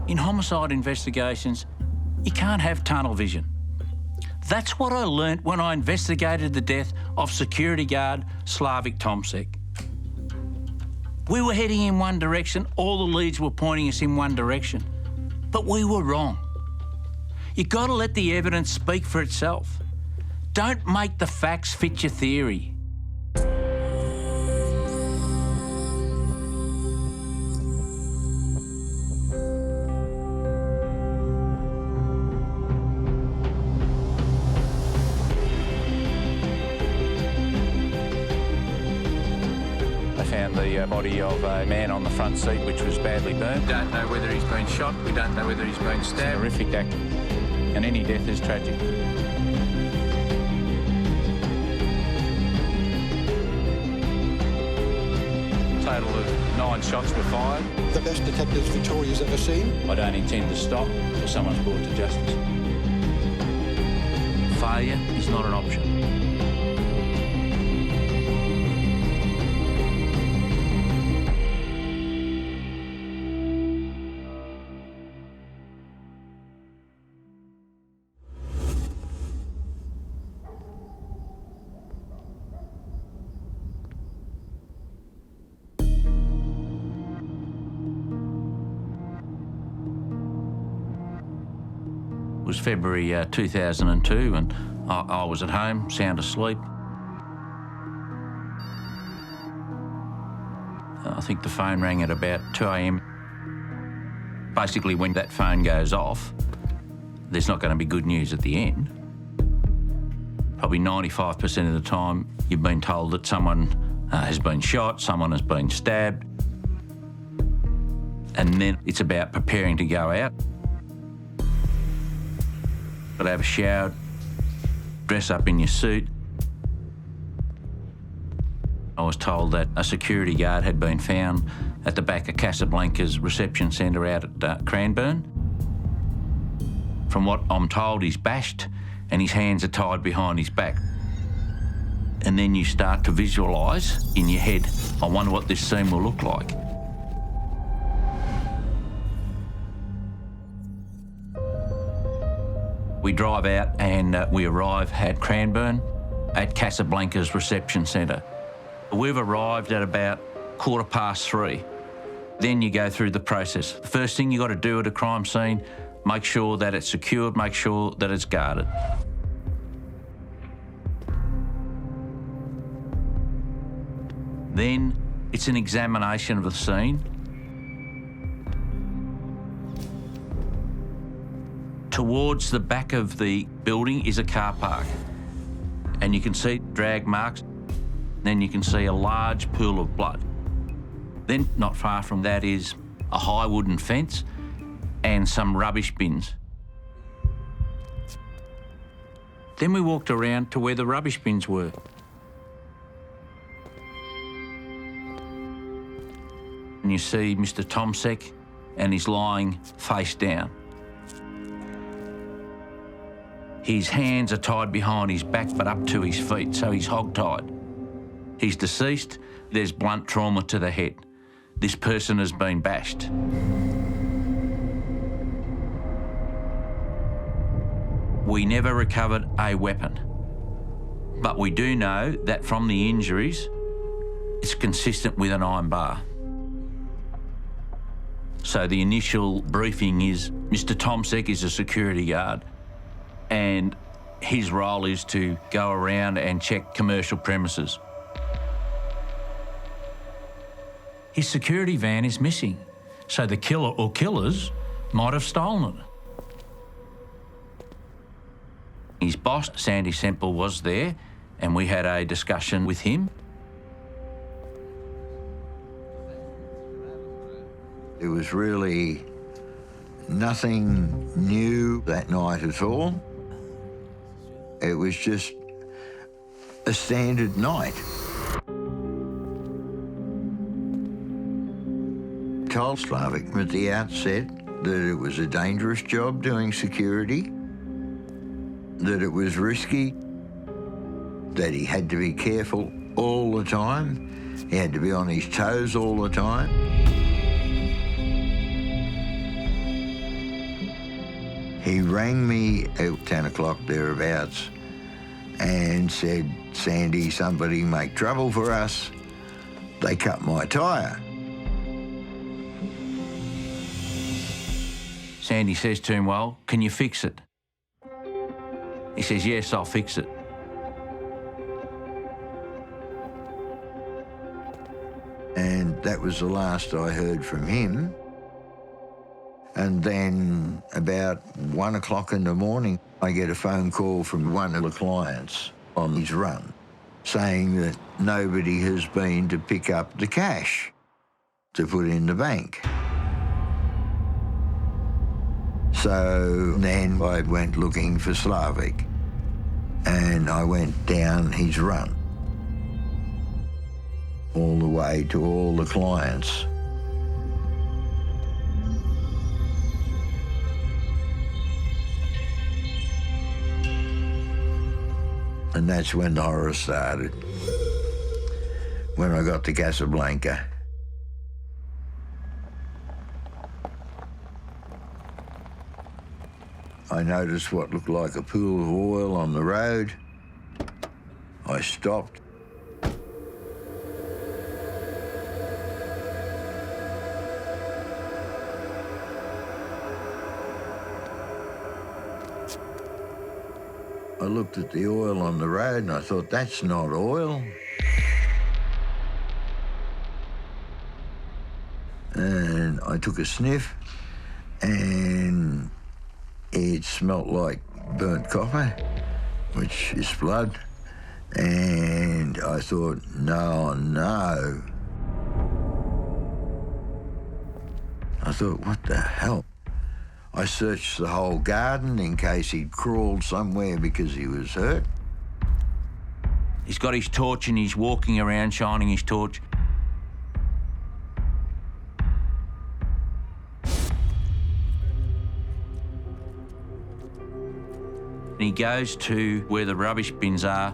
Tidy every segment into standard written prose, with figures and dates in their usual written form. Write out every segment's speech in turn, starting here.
In homicide investigations, you can't have tunnel vision. That's what I learnt when I investigated the death of security guard Slavic Tomsek. We were heading in one direction, all the leads were pointing us in one direction, but we were wrong. You've got to let the evidence speak for itself. Don't make the facts fit your theory. The body of a man on the front seat which was badly burnt. We don't know whether he's been shot, we don't know whether he's been stabbed. It's a horrific act, and any death is tragic. A total of 9 shots were fired. The best detectives Victoria's ever seen. I don't intend to stop till someone's brought to justice. Failure is not an option. It was February 2002 and I was at home, sound asleep. I think the phone rang at about 2 a.m. Basically, when that phone goes off, there's not going to be good news at the end. Probably 95% of the time, you've been told that someone has been shot, someone has been stabbed, and then it's about preparing to go out. Got to have a shower, dress up in your suit. I was told that a security guard had been found at the back of Casablanca's reception centre out at Cranburn. From what I'm told, he's bashed and his hands are tied behind his back. And then you start to visualise in your head, I wonder what this scene will look like. We drive out and we arrive at Cranburn at Casablanca's reception centre. We've arrived at about 3:15. Then you go through the process. The first thing you got to do at a crime scene, make sure that it's secured, make sure that it's guarded. Then it's an examination of the scene. Towards the back of the building is a car park, and you can see drag marks. Then you can see a large pool of blood. Then not far from that is a high wooden fence and some rubbish bins. Then we walked around to where the rubbish bins were. And you see Mr. Tomsek, and he's lying face down. His hands are tied behind his back but up to his feet, so he's hogtied. He's deceased. There's blunt trauma to the head. This person has been bashed. We never recovered a weapon, but we do know that from the injuries, it's consistent with an iron bar. So the initial briefing is Mr. Tomsek is a security guard, and his role is to go around and check commercial premises. His security van is missing, so the killer or killers might have stolen it. His boss, Sandy Semple, was there, and we had a discussion with him. There was really nothing new that night at all. It was just a standard night. Told Slavic at the outset that it was a dangerous job doing security, that it was risky, that he had to be careful all the time, he had to be on his toes all the time. He rang me at 10 o'clock thereabouts and said, Sandy, somebody make trouble for us. They cut my tyre. Sandy says to him, well, can you fix it? He says, yes, I'll fix it. And that was the last I heard from him. And then about 1 o'clock in the morning, I get a phone call from one of the clients on his run saying that nobody has been to pick up the cash to put in the bank. So then I went looking for Slavic and I went down his run all the way to all the clients. And that's when the horror started. When I got to Casablanca. I noticed what looked like a pool of oil on the road. I stopped. I looked at the oil on the road and I thought, that's not oil. And I took a sniff and it smelt like burnt copper, which is blood. And I thought, no. I thought, what the hell? I searched the whole garden in case he'd crawled somewhere because he was hurt. He's got his torch and he's walking around shining his torch. And he goes to where the rubbish bins are.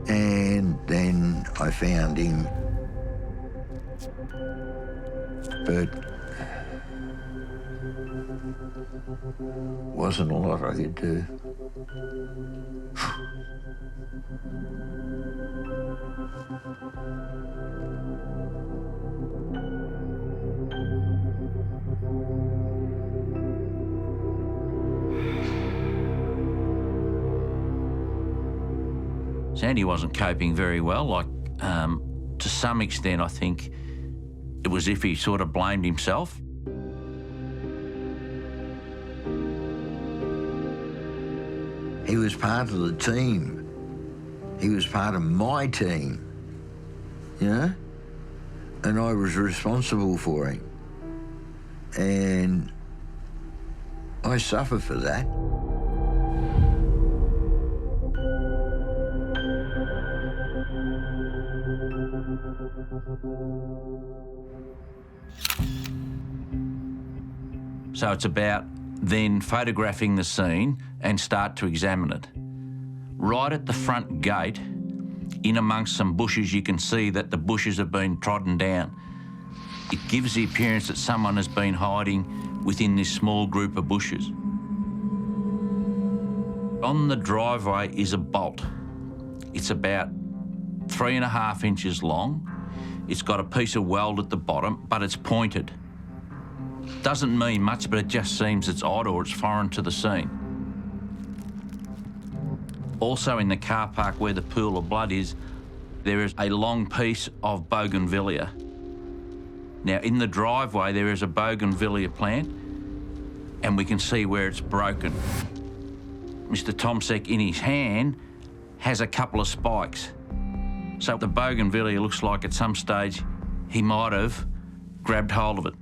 And then I found him. But wasn't a lot I could do. Sandy wasn't coping very well. To some extent, I think it was as if he sort of blamed himself. He was part of the team. He was part of my team, you know? And I was responsible for him. And I suffer for that. So it's about then photographing the scene and start to examine it. Right at the front gate, in amongst some bushes, you can see that the bushes have been trodden down. It gives the appearance that someone has been hiding within this small group of bushes. On the driveway is a bolt. It's about 3.5 inches long. It's got a piece of weld at the bottom, but it's pointed. Doesn't mean much, but it just seems it's odd or it's foreign to the scene. Also in the car park where the pool of blood is, there is a long piece of bougainvillea. Now in the driveway there is a bougainvillea plant and we can see where it's broken. Mr. Tomsek in his hand has a couple of spikes. So the bougainvillea looks like at some stage he might have grabbed hold of it.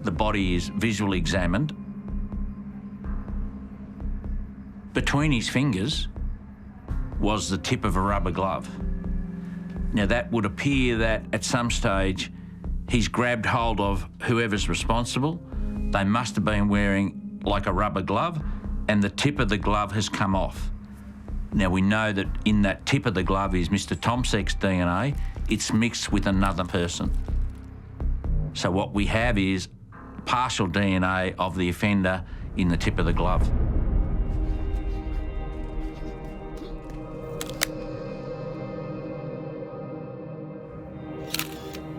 The body is visually examined. Between his fingers was the tip of a rubber glove. Now that would appear that at some stage he's grabbed hold of whoever's responsible. They must have been wearing like a rubber glove and the tip of the glove has come off. Now we know that in that tip of the glove is Mr. Tomsek's DNA. It's mixed with another person. So what we have is partial DNA of the offender in the tip of the glove.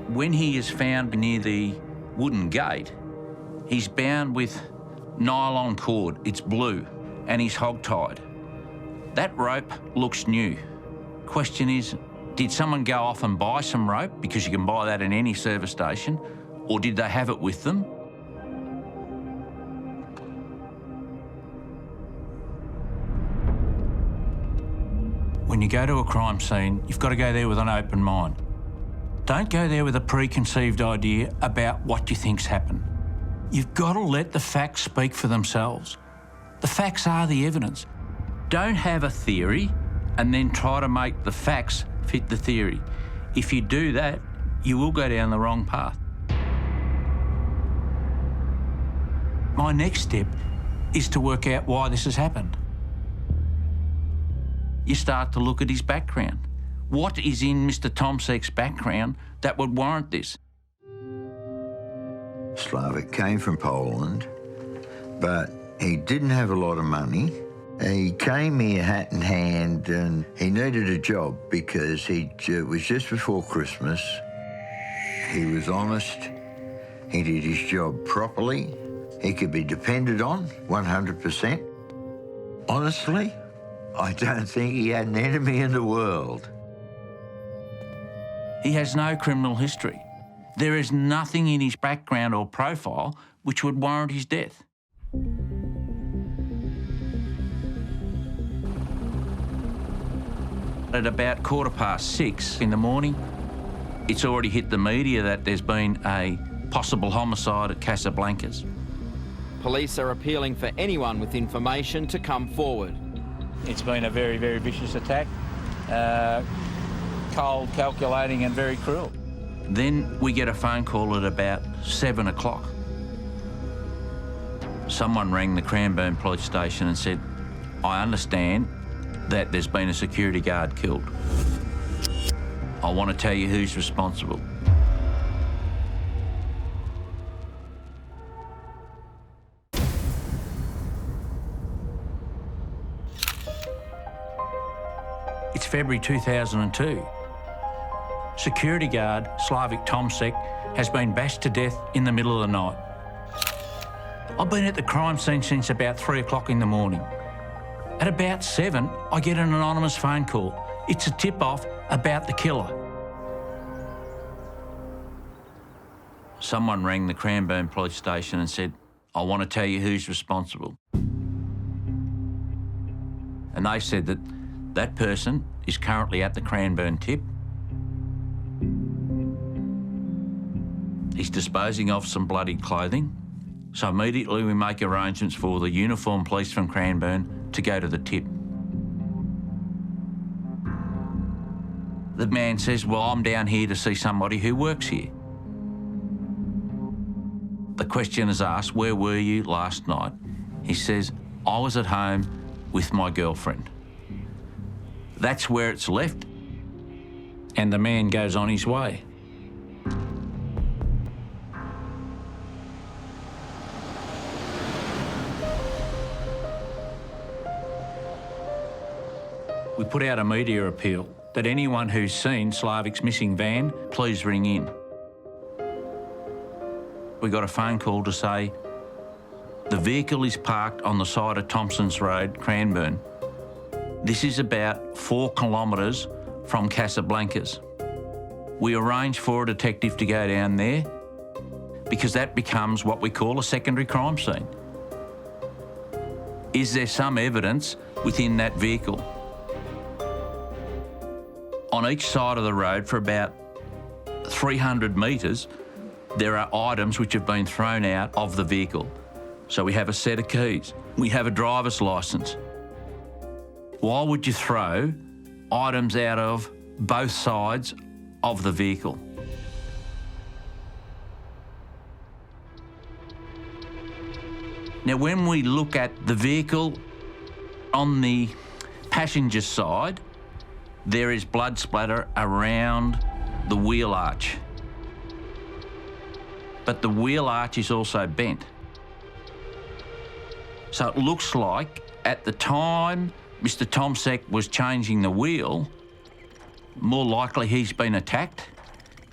When he is found near the wooden gate, he's bound with nylon cord. It's blue, and he's hogtied. That rope looks new. Question is, did someone go off and buy some rope, because you can buy that in any service station, or did they have it with them? When you go to a crime scene, you've got to go there with an open mind. Don't go there with a preconceived idea about what you think's happened. You've got to let the facts speak for themselves. The facts are the evidence. Don't have a theory and then try to make the facts fit the theory. If you do that, you will go down the wrong path. My next step is to work out why this has happened. You start to look at his background. What is in Mr. Tomsek's background that would warrant this? Slavic came from Poland, but he didn't have a lot of money. He came here hat in hand, and he needed a job because it was just before Christmas. He was honest. He did his job properly. He could be depended on 100%. Honestly, I don't think he had an enemy in the world. He has no criminal history. There is nothing in his background or profile which would warrant his death. At about 6:15 in the morning, it's already hit the media that there's been a possible homicide at Casablanca's. Police are appealing for anyone with information to come forward. It's been a very, very vicious attack. Cold, calculating and very cruel. Then we get a phone call at about 7 o'clock. Someone rang the Cranburn police station and said, I understand that there's been a security guard killed. I want to tell you who's responsible. It's February 2002. Security guard Slavic Tomsek has been bashed to death in the middle of the night. I've been at the crime scene since about 3 o'clock in the morning. At about 7, I get an anonymous phone call. It's a tip-off about the killer. Someone rang the Cranburn police station and said, I want to tell you who's responsible. And they said that that person is currently at the Cranburn tip. He's disposing of some bloodied clothing. So immediately we make arrangements for the uniformed police from Cranburn to go to the tip. The man says, well, I'm down here to see somebody who works here. The question is asked, where were you last night? He says, I was at home with my girlfriend. That's where it's left, and the man goes on his way. We put out a media appeal that anyone who's seen Slavic's missing van, please ring in. We got a phone call to say the vehicle is parked on the side of Thompson's Road, Cranburn. This is about 4 kilometres from Casablanca's. We arranged for a detective to go down there because that becomes what we call a secondary crime scene. Is there some evidence within that vehicle? On each side of the road for about 300 metres, there are items which have been thrown out of the vehicle. So we have a set of keys, we have a driver's licence. Why would you throw items out of both sides of the vehicle? Now, when we look at the vehicle on the passenger side, there is blood splatter around the wheel arch. but the wheel arch is also bent. So it looks like at the time Mr. Tomsek was changing the wheel, more likely he's been attacked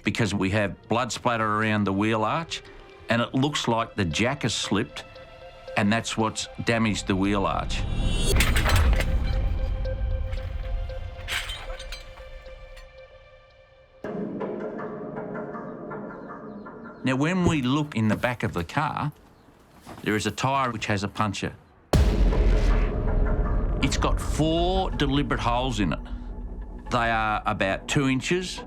because we have blood splatter around the wheel arch, and it looks like the jack has slipped, and that's what's damaged the wheel arch. Now, when we look in the back of the car, there is a tyre which has a puncture. It's got 4 deliberate holes in it. They are about 2 inches,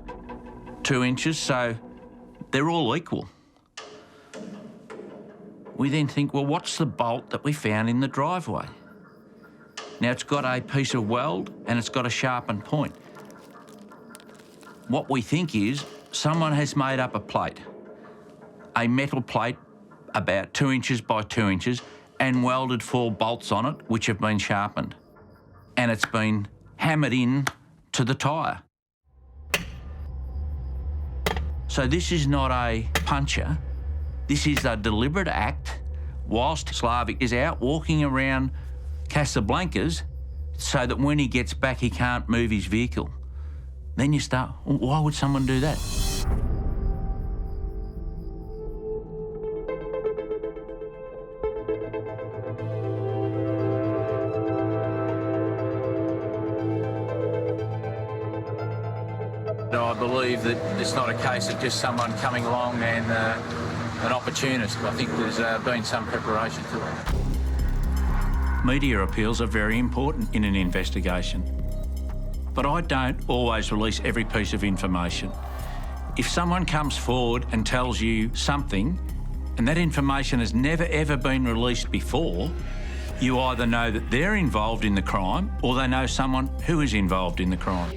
so they're all equal. We then think, well, what's the bolt that we found in the driveway? Now, it's got a piece of weld and it's got a sharpened point. What we think is someone has made up a plate, a metal plate about 2 inches by 2 inches, and welded 4 bolts on it, which have been sharpened. And it's been hammered in to the tyre. So this is not a puncture. This is a deliberate act whilst Slavic is out walking around Casablanca's so that when he gets back, he can't move his vehicle. Then you start, why would someone do that? I believe that it's not a case of just someone coming along and an opportunist. I think there's been some preparation to it. Media appeals are very important in an investigation, but I don't always release every piece of information. If someone comes forward and tells you something and that information has never ever been released before, you either know that they're involved in the crime or they know someone who is involved in the crime.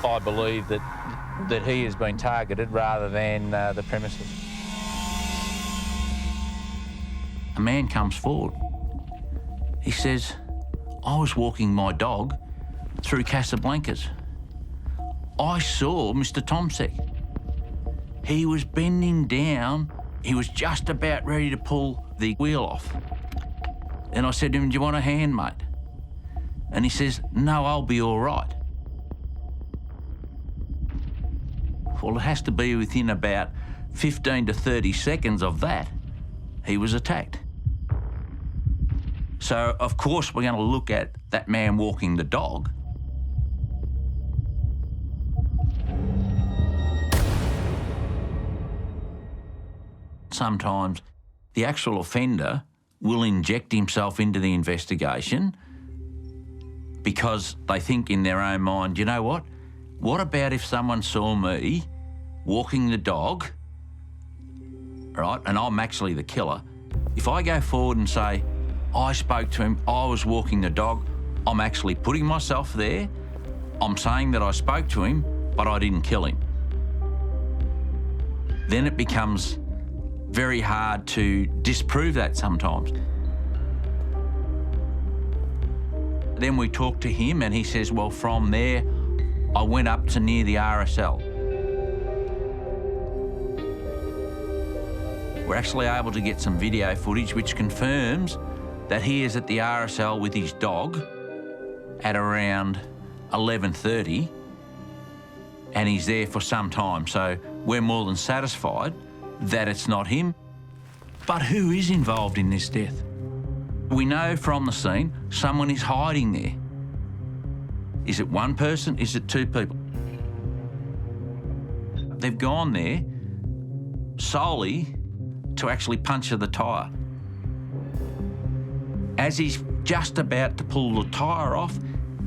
I believe that he has been targeted rather than the premises. A man comes forward. He says, I was walking my dog through Casablanca's. I saw Mr. Tomsek. He was bending down. He was just about ready to pull the wheel off. And I said to him, do you want a hand, mate? And he says, no, I'll be all right. Well, it has to be within about 15 to 30 seconds of that, he was attacked. So, of course, we're going to look at that man walking the dog. Sometimes the actual offender will inject himself into the investigation because they think in their own mind, you know what? What about if someone saw me walking the dog, right, and I'm actually the killer? If I go forward and say, I spoke to him, I was walking the dog, I'm actually putting myself there, I'm saying that I spoke to him, but I didn't kill him. Then it becomes very hard to disprove that sometimes. Then we talk to him and he says, well, from there, I went up to near the RSL. We're actually able to get some video footage which confirms that he is at the RSL with his dog at around 11:30 and he's there for some time. So we're more than satisfied that it's not him. But who is involved in this death? We know from the scene someone is hiding there. Is it one person? Is it 2 people? They've gone there solely to actually puncture the tyre. As he's just about to pull the tyre off,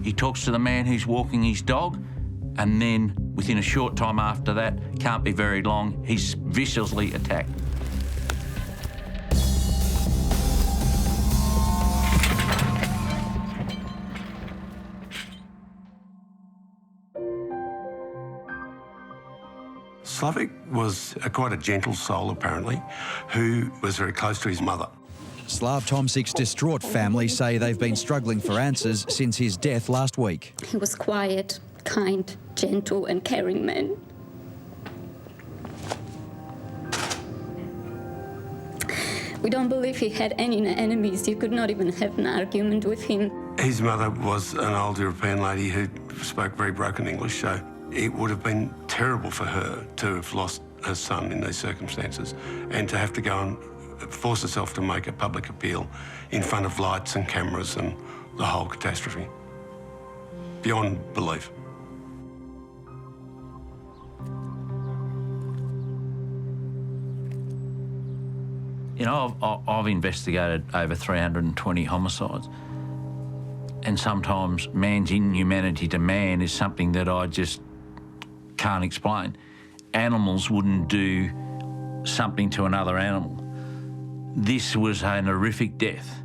he talks to the man who's walking his dog, and then within a short time after that, can't be very long, he's viciously attacked. Slavic was quite a gentle soul, apparently, who was very close to his mother. Slav Tomsek's distraught family say they've been struggling for answers since his death last week. He was quiet, kind, gentle and caring man. We don't believe he had any enemies. You could not even have an argument with him. His mother was an old European lady who spoke very broken English, so it would have been terrible for her to have lost her son in these circumstances and to have to go and force herself to make a public appeal in front of lights and cameras and the whole catastrophe. Beyond belief. You know, I've investigated over 320 homicides, and sometimes man's inhumanity to man is something that I just can't explain. Animals wouldn't do something to another animal. This was an horrific death.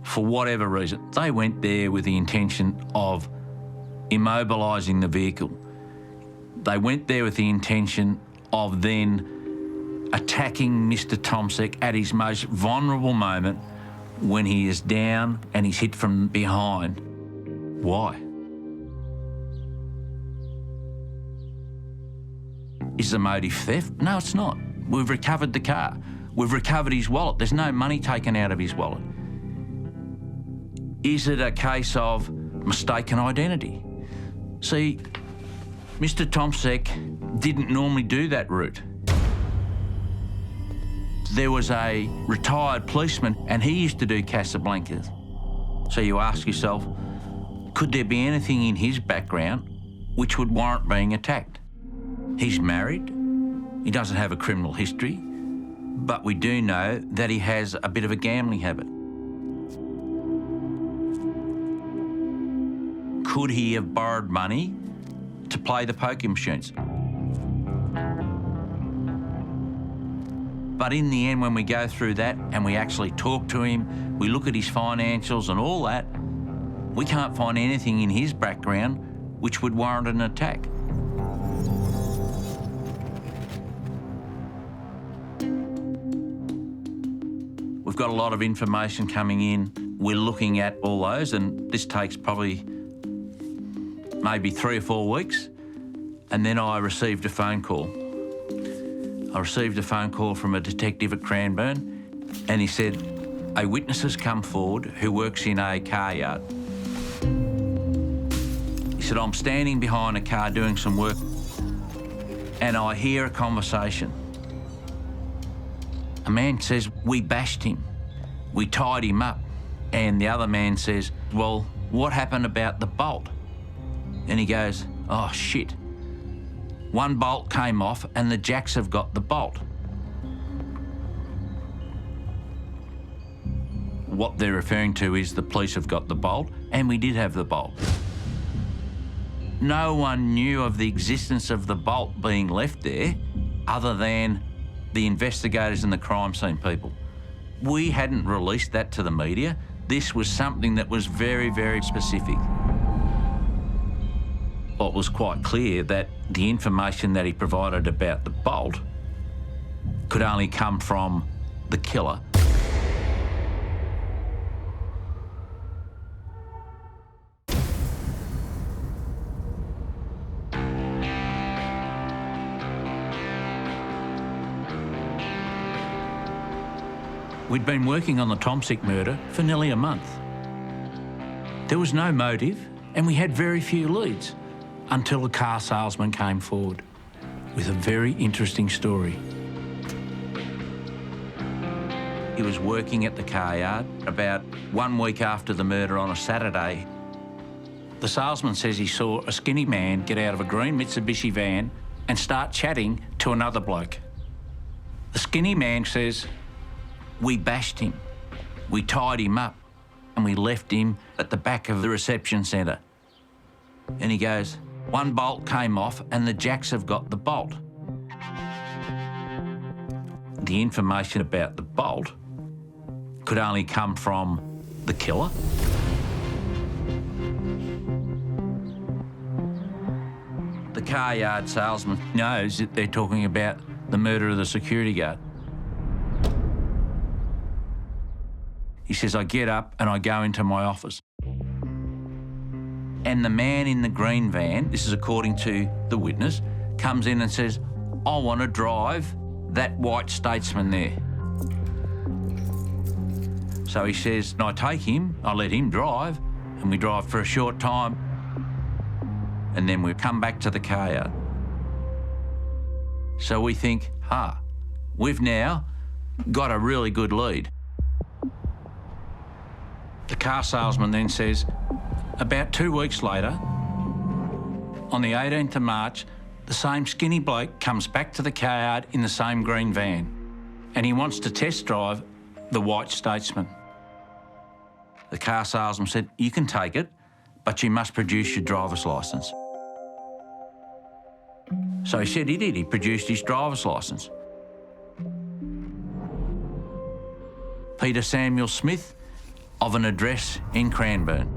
For whatever reason, they went there with the intention of immobilising the vehicle. They went there with the intention of then attacking Mr. Tomsek at his most vulnerable moment when he is down and he's hit from behind. Why? Is the motive theft? No, it's not. We've recovered the car. We've recovered his wallet. There's no money taken out of his wallet. Is it a case of mistaken identity? See, Mr. Tomsek didn't normally do that route. There was a retired policeman and he used to do Casablanca. So you ask yourself, could there be anything in his background which would warrant being attacked? He's married, he doesn't have a criminal history, but we do know that he has a bit of a gambling habit. Could he have borrowed money to play the poker machines? But in the end, when we go through that and we actually talk to him, we look at his financials and all that, we can't find anything in his background which would warrant an attack. We've got a lot of information coming in. We're looking at all those, and this takes probably maybe 3 or 4 weeks. And then I received a phone call. I received a phone call from a detective at Cranburn, and he said, a witness has come forward who works in a car yard. He said, I'm standing behind a car doing some work, and I hear a conversation. A man says, we bashed him, we tied him up. And the other man says, well, what happened about the bolt? And he goes, oh, shit. One bolt came off and the jacks have got the bolt. What they're referring to is the police have got the bolt, and we did have the bolt. No one knew of the existence of the bolt being left there other than the investigators and the crime scene people. We hadn't released that to the media. This was something that was very, very specific. It was quite clear that the information that he provided about the bolt could only come from the killer. We'd been working on the Tomsek murder for nearly a month. There was no motive, and we had very few leads until a car salesman came forward with a very interesting story. He was working at the car yard about 1 week after the murder on a Saturday. The salesman says he saw a skinny man get out of a green Mitsubishi van and start chatting to another bloke. The skinny man says, we bashed him, we tied him up, and we left him at the back of the reception centre. And he goes, one bolt came off and the jacks have got the bolt. The information about the bolt could only come from the killer. The car yard salesman knows that they're talking about the murder of the security guard. He says, I get up and I go into my office. And the man in the green van, this is according to the witness, comes in and says, I want to drive that white Statesman there. So he says, I take him, I let him drive, and we drive for a short time, and then we come back to the car yard. So we think, we've now got a really good lead. The car salesman then says, about 2 weeks later, on the 18th of March, the same skinny bloke comes back to the car yard in the same green van, and he wants to test drive the white Statesman. The car salesman said, you can take it, but you must produce your driver's licence. So he said he did. He produced his driver's licence. Peter Samuel Smith, of an address in Cranburn.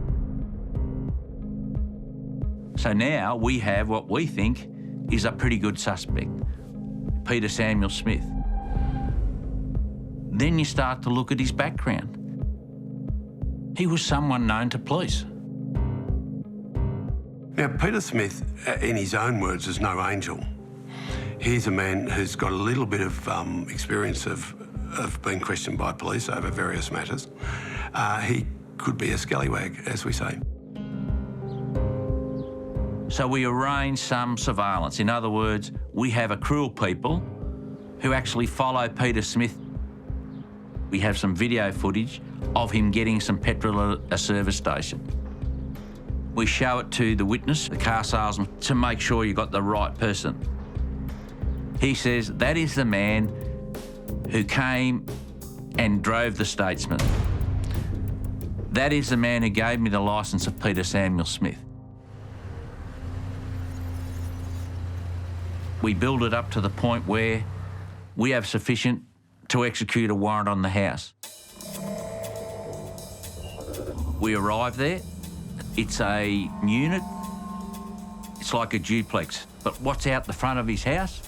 So now we have what we think is a pretty good suspect, Peter Samuel Smith. Then you start to look at his background. He was someone known to police. Now, Peter Smith, in his own words, is no angel. He's a man who's got a little bit of experience of being questioned by police over various matters. He could be a scallywag, as we say. So we arrange some surveillance. In other words, we have a crew of people who actually follow Peter Smith. We have some video footage of him getting some petrol at a service station. We show it to the witness, the car salesman, to make sure you got the right person. He says, that is the man who came and drove the Statesman. That is the man who gave me the licence of Peter Samuel Smith. We build it up to the point where we have sufficient to execute a warrant on the house. We arrive there. It's a unit. It's like a duplex. But what's out the front of his house?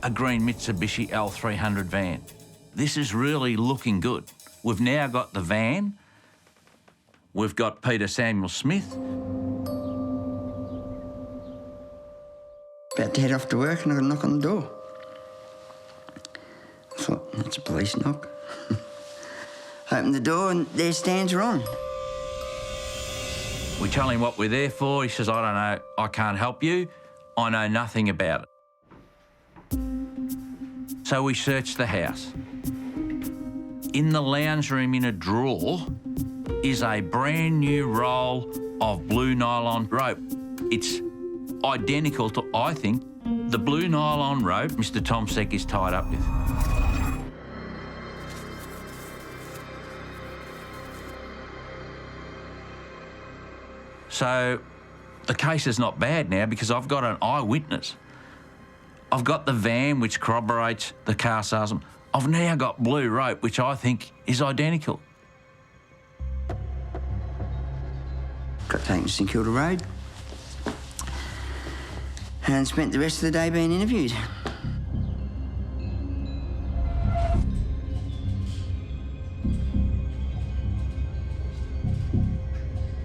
A green Mitsubishi L300 van. This is really looking good. We've now got the van. We've got Peter Samuel Smith. About to head off to work and I got a knock on the door. I thought, that's a police knock. Opened the door and there stands Ron. We tell him what we're there for. He says, I don't know, I can't help you. I know nothing about it. So we search the house. In the lounge room in a drawer is a brand new roll of blue nylon rope. It's identical to, I think, the blue nylon rope Mr. Tomsek is tied up with. So the case is not bad now because I've got an eyewitness. I've got the van which corroborates the car salesman. I've now got blue rope, which I think is identical. Got taken to St Kilda Road and spent the rest of the day being interviewed.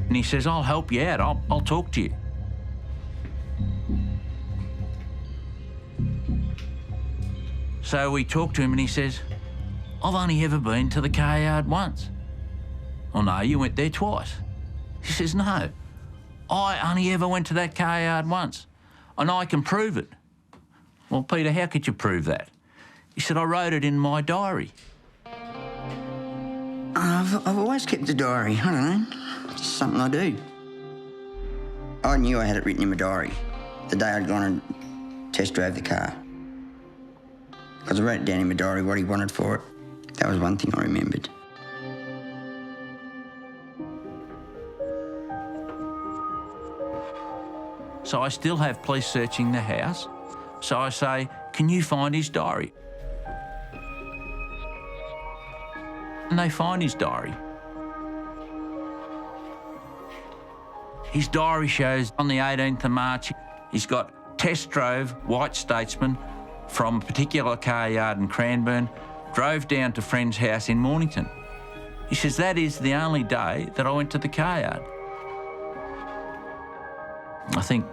And he says, I'll help you out, I'll talk to you. So we talk to him and he says, I've only ever been to the car yard once. Oh no, you went there twice. He says, no, I only ever went to that car yard once and I can prove it. Well, Peter, how could you prove that? He said, I wrote it in my diary. I've always kept a diary, I don't know. It's something I do. I knew I had it written in my diary the day I'd gone and test drove the car. Because I wrote it down in my diary what he wanted for it. That was one thing I remembered. So I still have police searching the house. So I say, can you find his diary? And they find his diary. His diary shows on the 18th of March, he's got test drove white Statesman from a particular car yard in Cranburn, drove down to friend's house in Mornington. He says, that is the only day that I went to the car yard. I think,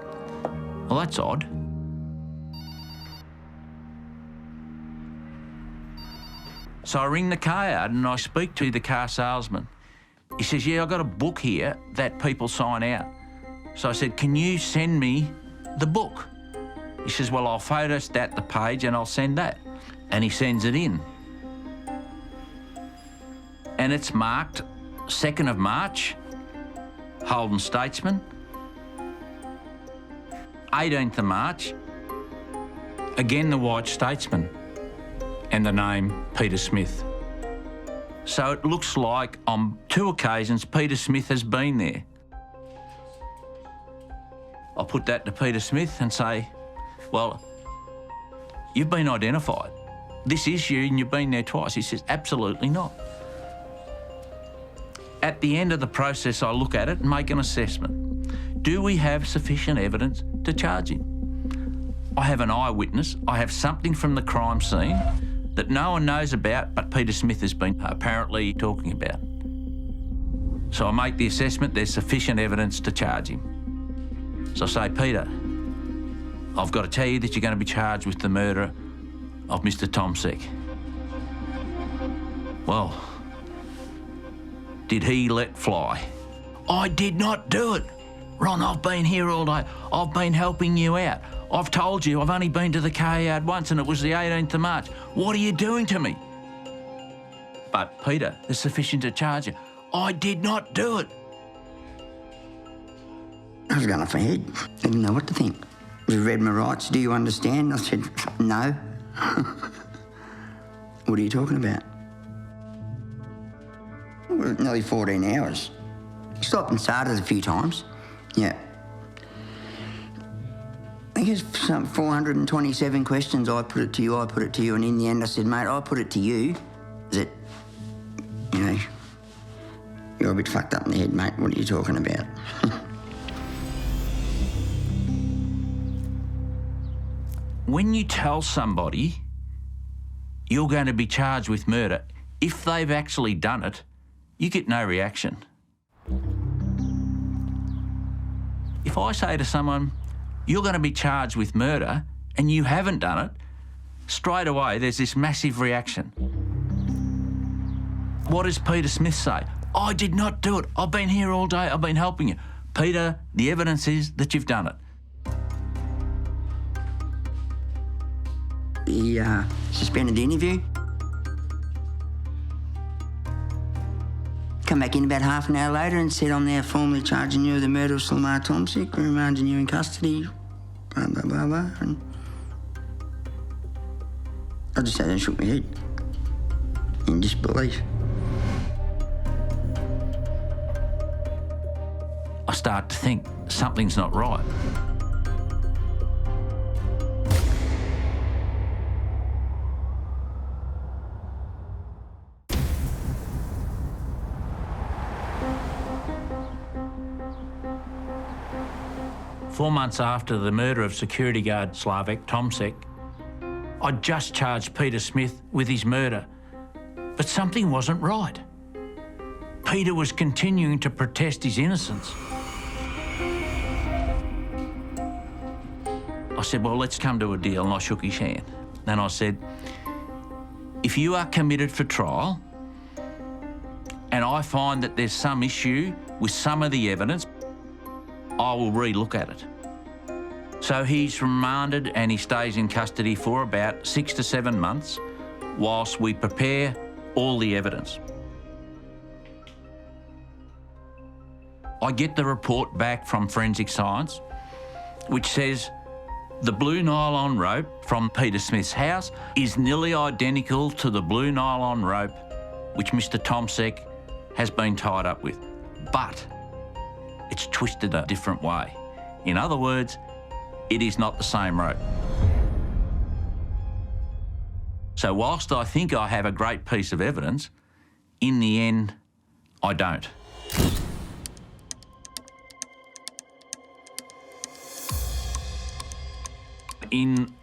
well, that's odd. So I ring the car yard and I speak to the car salesman. He says, yeah, I've got a book here that people sign out. So I said, can you send me the book? He says, well, I'll photostat the page and I'll send that. And he sends it in. And it's marked 2nd of March, Holden Statesman. 18th of March, again the White Statesman, and the name Peter Smith. So it looks like on 2 occasions Peter Smith has been there. I'll put that to Peter Smith and say, well, you've been identified. This is you and you've been there twice. He says, absolutely not. At the end of the process, I look at it and make an assessment. Do we have sufficient evidence to charge him? I have an eyewitness. I have something from the crime scene that no one knows about, but Peter Smith has been apparently talking about. So I make the assessment there's sufficient evidence to charge him. So I say, Peter, I've got to tell you that you're going to be charged with the murder of Mr. Tomsek. Well, did he let fly? I did not do it. Ron, I've been here all day. I've been helping you out. I've told you I've only been to the car yard once and it was the 18th of March. What are you doing to me? But, Peter, there's sufficient to charge you. I did not do it. I was going off my head. Didn't know what to think. I read my rights. Do you understand? I said, no. What are you talking about? Well, nearly 14 hours. Stopped and started a few times. Yeah. I think it's some 427 questions. I put it to you, and in the end I said, mate, I'll put it to you that, you know, you're a bit fucked up in the head, mate. What are you talking about? When you tell somebody you're going to be charged with murder, if they've actually done it, you get no reaction. If I say to someone, you're going to be charged with murder, and you haven't done it, straight away there's this massive reaction. What does Peter Smith say? I did not do it. I've been here all day. I've been helping you. Peter, the evidence is that you've done it. He suspended the interview. Come back in about half an hour later and said, I'm now formally charging you with the murder of Slavic Tomsek, remanding you in custody, blah, blah, blah, blah. And I just sat there and shook my head in disbelief. I start to think something's not right. Four months after the murder of security guard Slavic Tomsek, I just charged Peter Smith with his murder, but something wasn't right. Peter was continuing to protest his innocence. I said, well, let's come to a deal, and I shook his hand. Then I said, if you are committed for trial and I find that there's some issue with some of the evidence, I will re-look at it. So he's remanded and he stays in custody for about 6 to 7 months whilst we prepare all the evidence. I get the report back from Forensic Science, which says the blue nylon rope from Peter Smith's house is nearly identical to the blue nylon rope which Mr. Tomsek has been tied up with, but it's twisted a different way. In other words, it is not the same rope. So whilst I think I have a great piece of evidence, in the end, I don't. In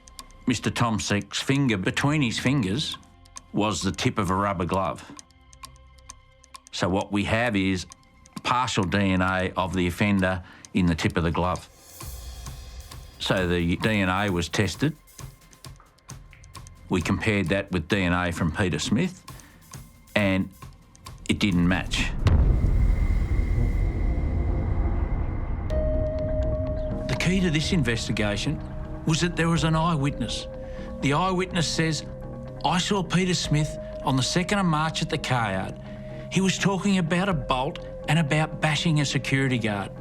Mr. Tomsek's finger, between his fingers, was the tip of a rubber glove. So what we have is partial DNA of the offender in the tip of the glove. So the DNA was tested. We compared that with DNA from Peter Smith, and it didn't match. The key to this investigation was that there was an eyewitness. The eyewitness says, "I saw Peter Smith on the 2nd of March at the car yard. He was talking about a bolt and about bashing a security guard."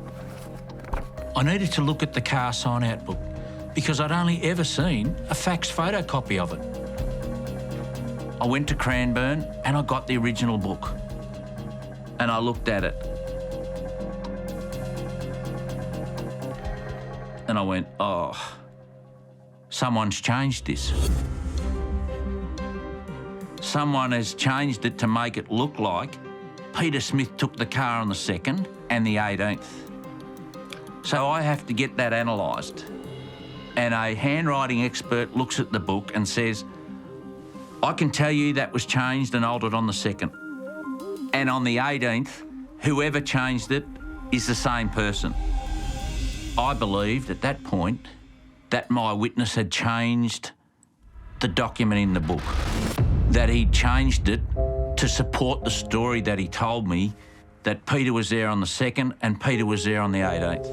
I needed to look at the car sign-out book because I'd only ever seen a fax photocopy of it. I went to Cranburn and I got the original book and I looked at it. And I went, oh, someone's changed this. Someone has changed it to make it look like Peter Smith took the car on the 2nd and the 18th. So I have to get that analysed. And a handwriting expert looks at the book and says, I can tell you that was changed and altered on the 2nd. And on the 18th, whoever changed it is the same person. I believed at that point that my witness had changed the document in the book, that he'd changed it to support the story that he told me, that Peter was there on the 2nd and Peter was there on the 18th.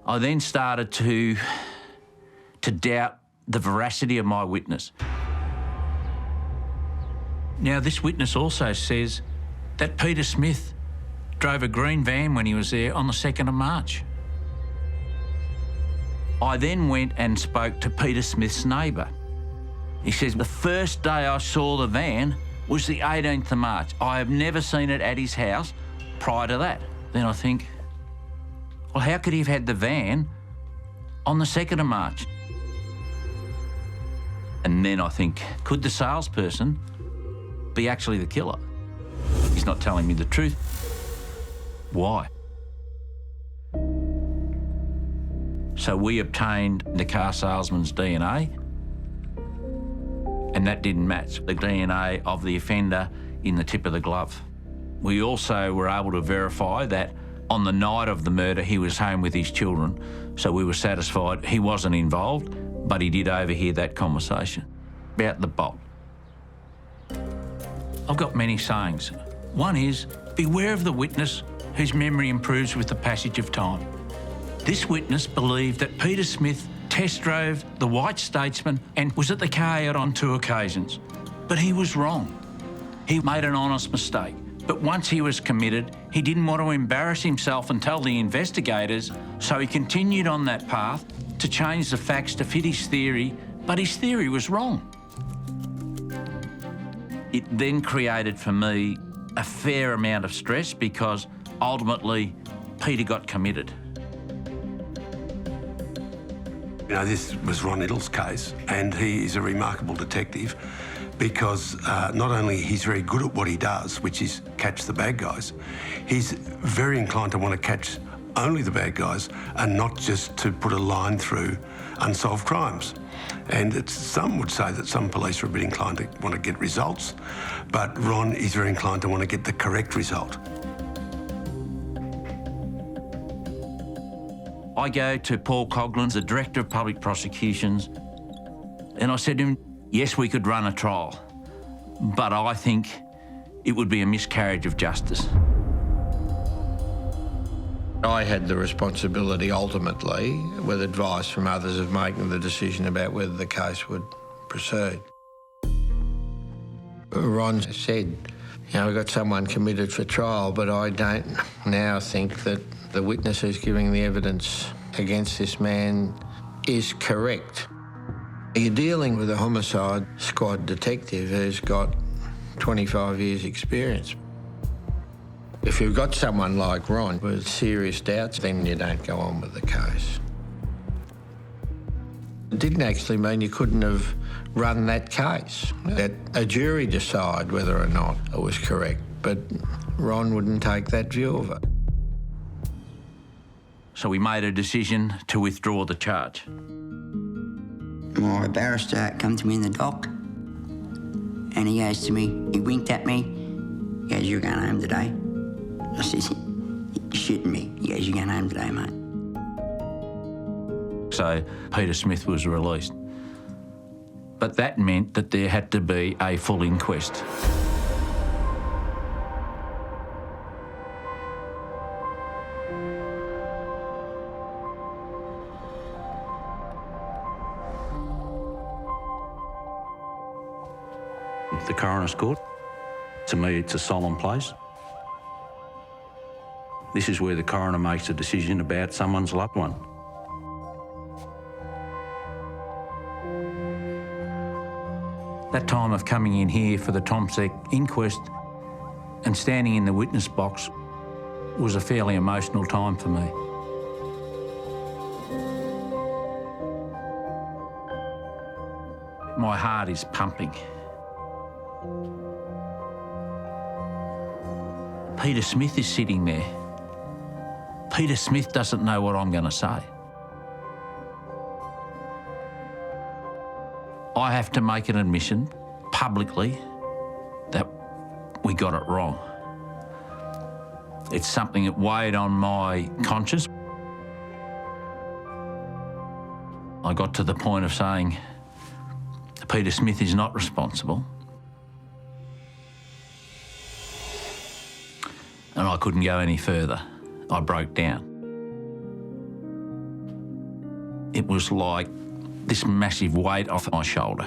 I then started to doubt the veracity of my witness. Now, this witness also says that Peter Smith drove a green van when he was there on the 2nd of March. I then went and spoke to Peter Smith's neighbour. He says, the first day I saw the van was the 18th of March. I have never seen it at his house prior to that. Then I think, well, how could he have had the van on the 2nd of March? And then I think, could the salesperson be actually the killer? He's not telling me the truth. Why? So we obtained the car salesman's DNA, and that didn't match the DNA of the offender in the tip of the glove. We also were able to verify that on the night of the murder, he was home with his children, so we were satisfied he wasn't involved, but he did overhear that conversation about the bolt. I've got many sayings. One is, beware of the witness whose memory improves with the passage of time. This witness believed that Peter Smith test drove the White Statesman and was at the car out on 2 occasions. But he was wrong. He made an honest mistake. But once he was committed, he didn't want to embarrass himself and tell the investigators, so he continued on that path to change the facts to fit his theory, but his theory was wrong. It then created for me a fair amount of stress because ultimately Peter got committed. You know, this was Ron Iddles' case, and he is a remarkable detective because not only he's very good at what he does, which is catch the bad guys, he's very inclined to want to catch only the bad guys and not just to put a line through unsolved crimes. And some would say that some police are a bit inclined to want to get results, but Ron is very inclined to want to get the correct result. I go to Paul Coughlin, the Director of Public Prosecutions, and I said to him, yes, we could run a trial, but I think it would be a miscarriage of justice. I had the responsibility ultimately, with advice from others, of making the decision about whether the case would proceed. Ron said, you know, we've got someone committed for trial, but I don't now think that the witness who's giving the evidence against this man is correct. You're dealing with a homicide squad detective who's got 25 years' experience. If you've got someone like Ron with serious doubts, then you don't go on with the case. It didn't actually mean you couldn't have run that case. Let a jury decide whether or not it was correct, but Ron wouldn't take that view of it. So we made a decision to withdraw the charge. My barrister come to me in the dock and he goes to me, he winked at me, he goes, you're going home today. I says, you're shooting me. He goes, you're going home today, mate. So Peter Smith was released. But that meant that there had to be a full inquest. The coroner's court, to me, it's a solemn place. This is where the coroner makes a decision about someone's loved one. That time of coming in here for the Tomsek inquest and standing in the witness box was a fairly emotional time for me. My heart is pumping. Peter Smith is sitting there. Peter Smith doesn't know what I'm going to say. I have to make an admission publicly that we got it wrong. It's something that weighed on my conscience. I got to the point of saying, Peter Smith is not responsible. And I couldn't go any further. I broke down. It was like this massive weight off my shoulder.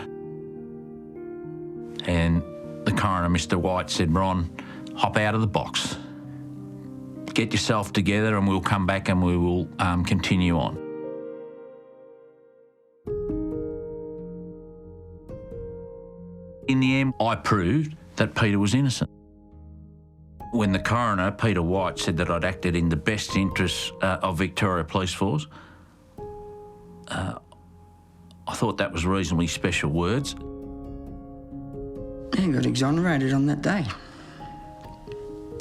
And the coroner, Mr. White, said, Ron, hop out of the box. Get yourself together and we'll come back and we will continue on. In the end, I proved that Peter was innocent. When the coroner, Peter White, said that I'd acted in the best interests of Victoria Police Force, I thought that was reasonably special words. He got exonerated on that day.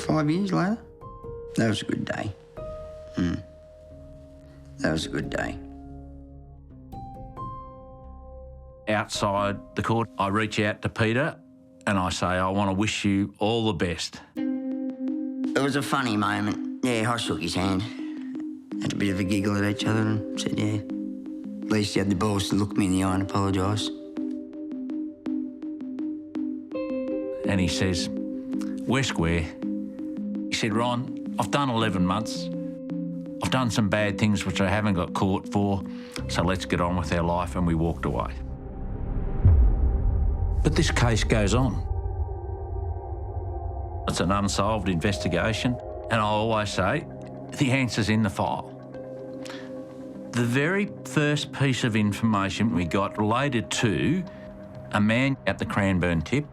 5 years later. That was a good day. That was a good day. Outside the court, I reach out to Peter and I say, I want to wish you all the best. It was a funny moment. Yeah, I shook his hand. Had a bit of a giggle at each other and said, yeah. At least he had the balls to look me in the eye and apologise. And he says, we're square. He said, Ron, I've done 11 months. I've done some bad things which I haven't got caught for, so let's get on with our life, and we walked away. But this case goes on. It's an unsolved investigation, and I always say, the answer's in the file. The very first piece of information we got related to a man at the Cranburn tip.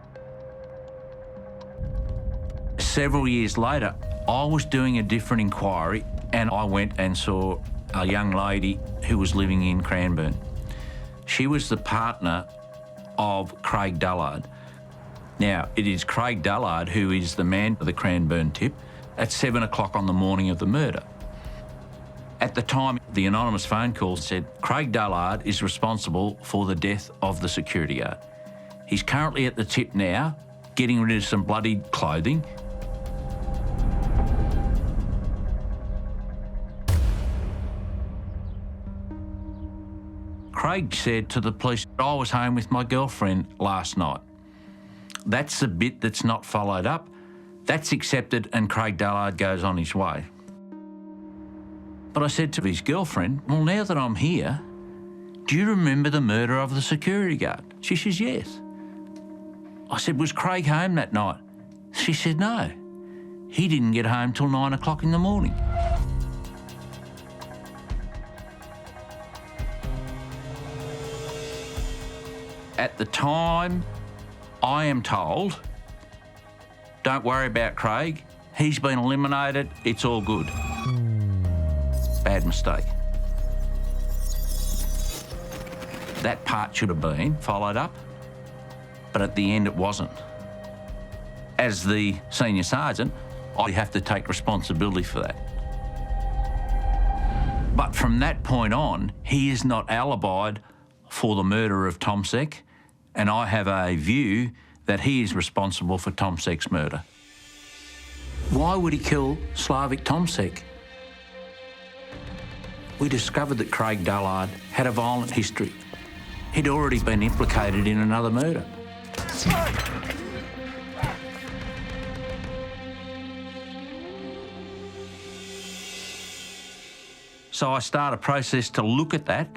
Several years later, I was doing a different inquiry and I went and saw a young lady who was living in Cranburn. She was the partner of Craig Dullard. Now, it is Craig Dullard who is the man of the Cranburn tip at 7 o'clock on the morning of the murder. At the time, the anonymous phone call said, Craig Dullard is responsible for the death of the security guard. He's currently at the tip now, getting rid of some bloodied clothing. Craig said to the police, I was home with my girlfriend last night. That's the bit that's not followed up. That's accepted and Craig Dullard goes on his way. But I said to his girlfriend, well, now that I'm here, do you remember the murder of the security guard? She says, yes. I said, was Craig home that night? She said, no. He didn't get home till 9 o'clock in the morning. At the time, I am told, don't worry about Craig. He's been eliminated. It's all good. Bad mistake. That part should have been followed up, but at the end it wasn't. As the senior sergeant, I have to take responsibility for that. But from that point on, he is not alibied for the murder of Tomsek, and I have a view that he is responsible for Tomsek's murder. Why would he kill Slavic Tomsek? We discovered that Craig Dullard had a violent history. he'd already been implicated in another murder. So I start a process to look at that,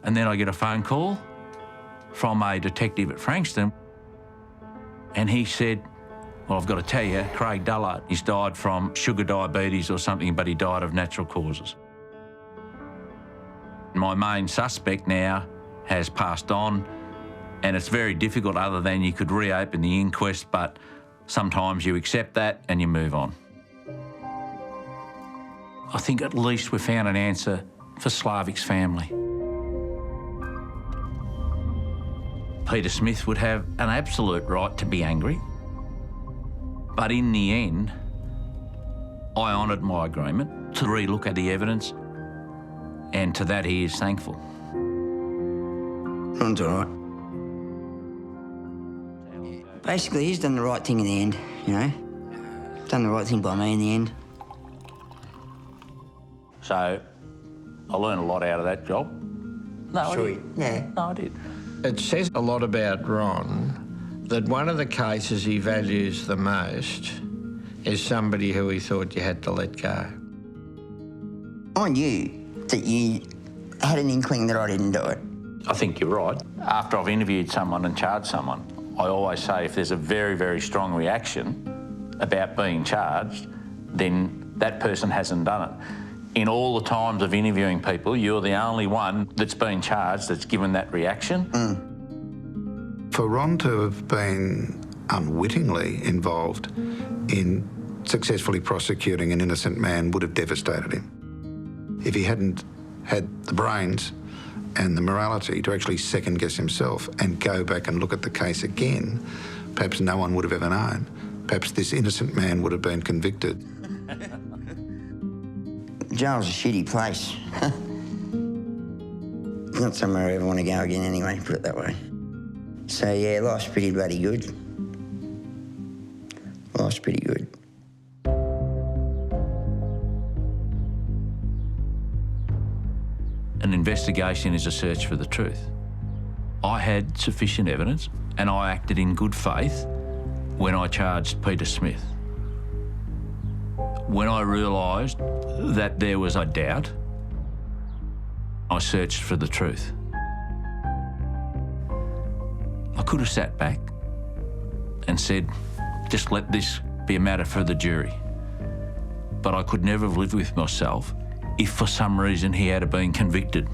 and then I get a phone call from a detective at Frankston, and he said, well, I've got to tell you, Craig Dullard, he's died from sugar diabetes or something, but he died of natural causes. My main suspect now has passed on, and it's very difficult other than you could reopen the inquest, but sometimes you accept that and you move on. I think at least we found an answer for Slavic's family. Peter Smith would have an absolute right to be angry, but in the end, I honoured my agreement to relook at the evidence, and to that he is thankful. Ron's all right. Basically, he's done the right thing in the end, you know? Done the right thing by me in the end. So I learned a lot out of that job. No, Sweet. Yeah. No, I did. It says a lot about Ron that one of the cases he values the most is somebody who he thought you had to let go. I knew that you had an inkling that I didn't do it. I think you're right. After I've interviewed someone and charged someone, I always say if there's a very, very strong reaction about being charged, then that person hasn't done it. In all the times of interviewing people, you're the only one that's been charged that's given that reaction. For Ron to have been unwittingly involved in successfully prosecuting an innocent man would have devastated him. If he hadn't had the brains and the morality to actually second-guess himself and go back and look at the case again, perhaps no one would have ever known. Perhaps this innocent man would have been convicted. Jail's a shitty place. Not somewhere I ever want to go again anyway, put it that way. So yeah, life's pretty bloody good. Life's pretty good. An investigation is a search for the truth. I had sufficient evidence and I acted in good faith when I charged Peter Smith. When I realised that there was a doubt, I searched for the truth. I could have sat back and said, just let this be a matter for the jury. But I could never have lived with myself if for some reason he had been convicted.